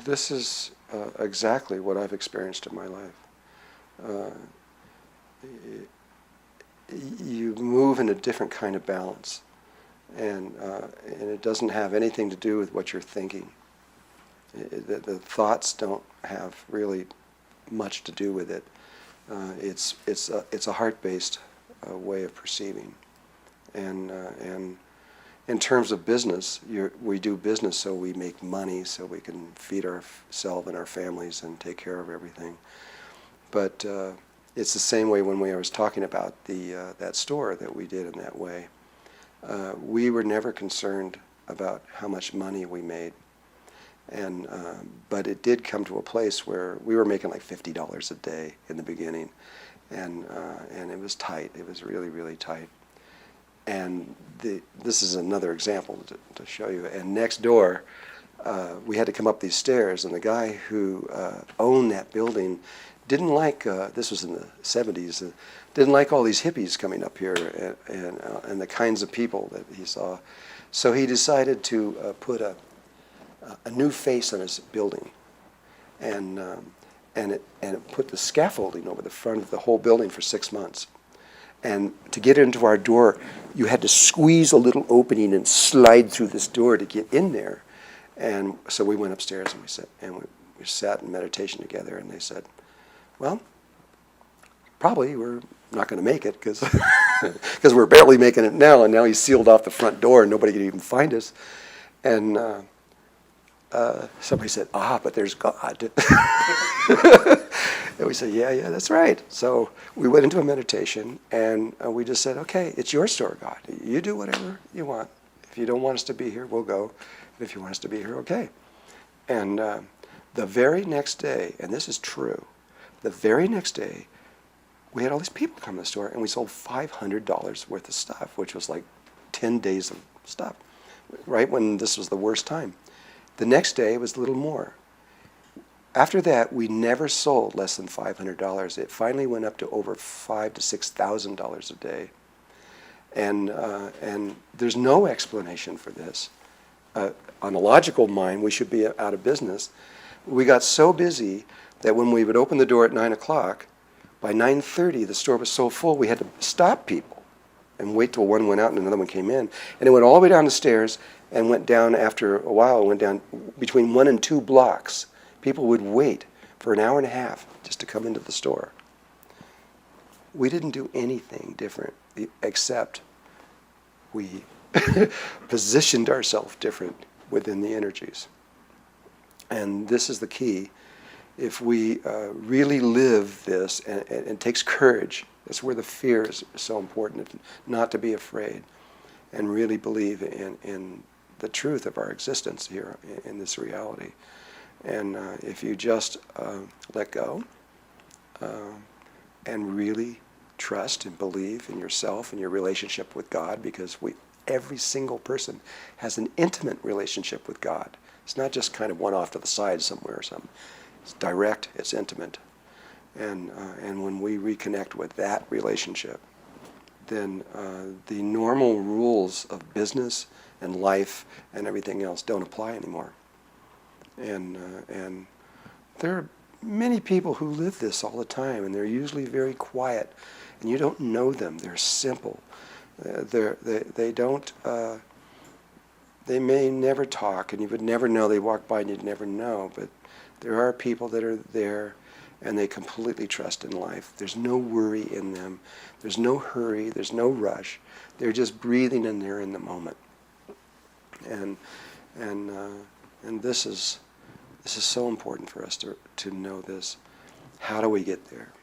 this is exactly what I've experienced in my life. You move in a different kind of balance, and it doesn't have anything to do with what you're thinking. The thoughts don't have really much to do with it. It's a heart-based way of perceiving, and in terms of business, we do business so we make money, so we can feed ourselves and our families and take care of everything. But it's the same way when I was talking about that store that we did in that way. We were never concerned about how much money we made, but it did come to a place where we were making like $50 a day in the beginning, and it was tight. It was really, really tight. And this is another example to show you. And next door, we had to come up these stairs, and the guy who owned that building didn't like, this was in the 70s, didn't like all these hippies coming up here and the kinds of people that he saw. So he decided to put a new face on his building, and it put the scaffolding over the front of the whole building for 6 months. And to get into our door, you had to squeeze a little opening and slide through this door to get in there. And so we went upstairs and we sat in meditation together, and they said, well, probably we're not going to make it because we're barely making it now, and now he's sealed off the front door and nobody can even find us. And somebody said, but there's God. And we said, yeah, that's right. So we went into a meditation, and we just said, okay, it's your store, God. You do whatever you want. If you don't want us to be here, we'll go. And if you want us to be here, okay. And the very next day, and this is true, the very next day, we had all these people come to the store, and we sold $500 worth of stuff, which was like 10 days of stuff, right when this was the worst time. The next day, it was a little more. After that, we never sold less than $500. It finally went up to over $5,000 to $6,000 a day. And there's no explanation for this. On a logical mind, we should be out of business. We got so busy that when we would open the door at 9 o'clock, by 9:30, the store was so full, we had to stop people and wait till one went out and another one came in. And it went all the way down the stairs and went down after a while, went down between 1 and 2 blocks. People would wait for an hour and a half just to come into the store. We didn't do anything different except we positioned ourselves different within the energies. And this is the key. If we really live this, and it takes courage, that's where the fear is so important, not to be afraid, and really believe in the truth of our existence here in this reality. And if you just let go and really trust and believe in yourself and your relationship with God, because every single person has an intimate relationship with God. It's not just kind of one off to the side somewhere or something. It's direct, it's intimate. And when we reconnect with that relationship, then the normal rules of business and life and everything else don't apply anymore. And there are many people who live this all the time, and they're usually very quiet, and you don't know them. They're simple. They don't. They may never talk, and you would never know. They walk by, and you'd never know. But there are people that are there, and they completely trust in life. There's no worry in them. There's no hurry. There's no rush. They're just breathing, and they're in the moment. And this is so important for us to know this. How do we get there?